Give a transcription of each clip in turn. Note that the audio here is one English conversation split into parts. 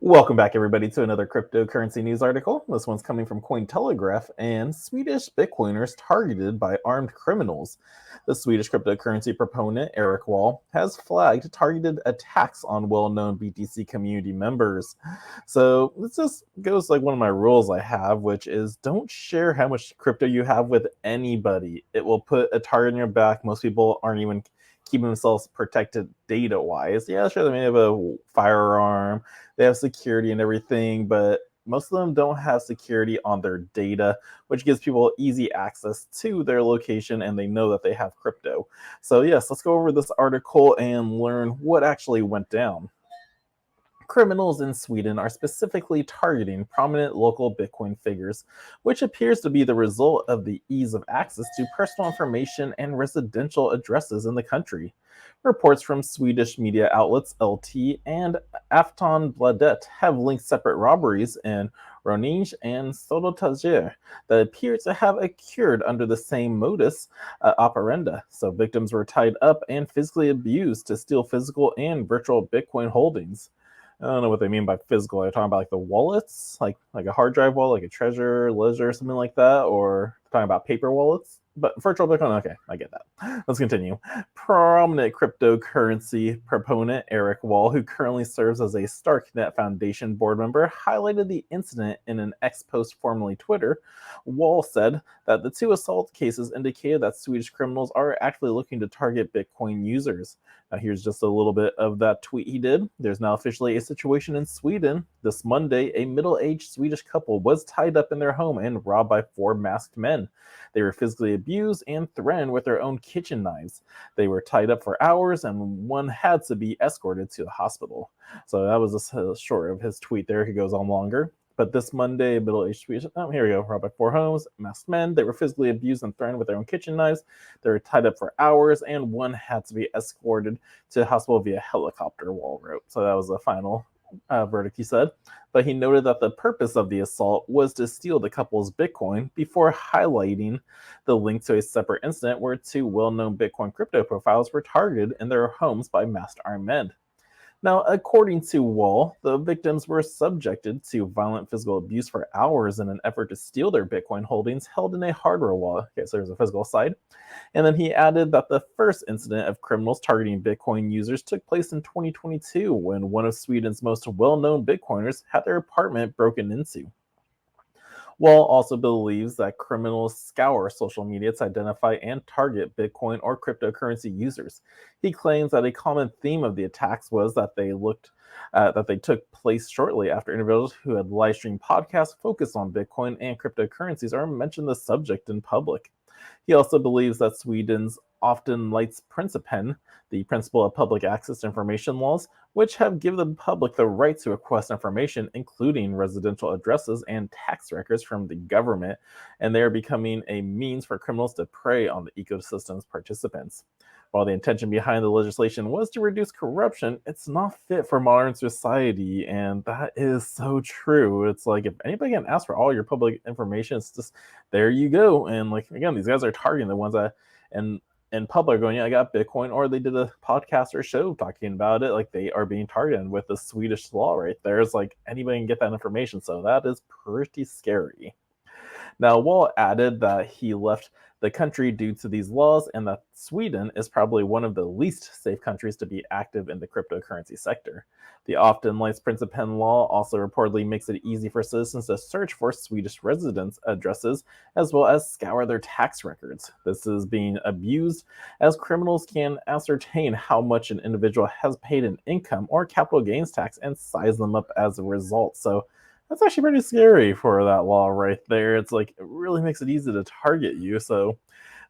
Welcome back, everybody, to another cryptocurrency news article. This one's coming from Cointelegraph and Swedish Bitcoiners targeted by armed criminals. The Swedish cryptocurrency proponent, Eric Wall, has flagged targeted attacks on well-known BTC community members. So this just goes like one of my rules I have, which is don't share how much crypto you have with anybody. It will put a target on your back. Most people aren't even keeping themselves protected data-wise. Yeah, sure, they may have a firearm, they have security and everything, but most of them don't have security on their data, which gives people easy access to their location and they know that they have crypto. So yes, let's go over this article and learn what actually went down. Criminals in Sweden are specifically targeting prominent local Bitcoin figures, which appears to be the result of the ease of access to personal information and residential addresses in the country. Reports from Swedish media outlets LT and Aftonbladet have linked separate robberies in Ronninge and Södertälje that appear to have occurred under the same modus operandi. So victims were tied up and physically abused to steal physical and virtual Bitcoin holdings. I don't know what they mean by physical. They're talking about like the wallets, like a hard drive wallet, like a Trezor, Ledger, something like that, or talking about paper wallets. But virtual Bitcoin, okay, I get that. Let's continue. Prominent cryptocurrency proponent Eric Wall, who currently serves as a Starknet Foundation board member, highlighted the incident in an X post formerly Twitter. Wall said that the two assault cases indicated that Swedish criminals are actually looking to target Bitcoin users. Now, here's just a little bit of that tweet he did. There's now officially a situation in Sweden. This Monday, a middle-aged Swedish couple was tied up in their home and robbed by 4 masked men. They were physically abused and threatened with their own kitchen knives. They were tied up for hours, and one had to be escorted to the hospital. So that was a short of his tweet there. He goes on longer. But this Monday, middle-aged Swedish, here we go, robbed by 4 homes, masked men. They were physically abused and threatened with their own kitchen knives. They were tied up for hours, and one had to be escorted to the hospital via helicopter, Wall wrote. So that was the final verdict, he said. But he noted that the purpose of the assault was to steal the couple's Bitcoin before highlighting the link to a separate incident where 2 well-known Bitcoin crypto profiles were targeted in their homes by masked armed men. Now, according to Wall, the victims were subjected to violent physical abuse for hours in an effort to steal their Bitcoin holdings held in a hardware wallet. Okay, so there's a physical side. And then he added that the first incident of criminals targeting Bitcoin users took place in 2022 when one of Sweden's most well-known Bitcoiners had their apartment broken into. Wall also believes that criminals scour social media to identify and target Bitcoin or cryptocurrency users. He claims that a common theme of the attacks was that they took place shortly after individuals who had live streamed podcasts focused on Bitcoin and cryptocurrencies or mentioned the subject in public. He also believes that Sweden's Offentlighetsprincipen, the principle of public access to information laws, which have given the public the right to request information, including residential addresses and tax records from the government, and they are becoming a means for criminals to prey on the ecosystem's participants. While the intention behind the legislation was to reduce corruption, it's not fit for modern society, and that is so true. It's like if anybody can ask for all your public information, it's just there you go. And like again, these guys are targeting the ones that and public are going, yeah, I got Bitcoin, or they did a podcast or show talking about it. Like they are being targeted with the Swedish law right there. It's like anybody can get that information. So that is pretty scary. Now, Wall added that he left the country due to these laws and that Sweden is probably one of the least safe countries to be active in the cryptocurrency sector. The Offentlighetsprincipen law also reportedly makes it easy for citizens to search for Swedish residence addresses as well as scour their tax records. This is being abused as criminals can ascertain how much an individual has paid in income or capital gains tax and size them up as a result. So that's actually pretty scary for that law right there. It's like, it really makes it easy to target you. So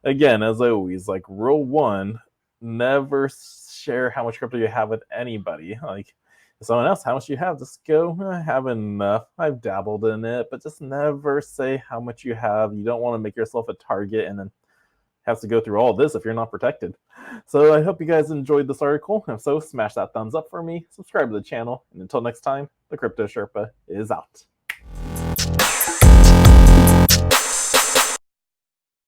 again, as always, like rule 1, never share how much crypto you have with anybody. Like if someone else, how much you have, just go, I have enough. I've dabbled in it, but just never say how much you have. You don't want to make yourself a target and then have to go through all this if you're not protected. So I hope you guys enjoyed this article. If so, smash that thumbs up for me, subscribe to the channel, and until next time, the Crypto Sherpa is out.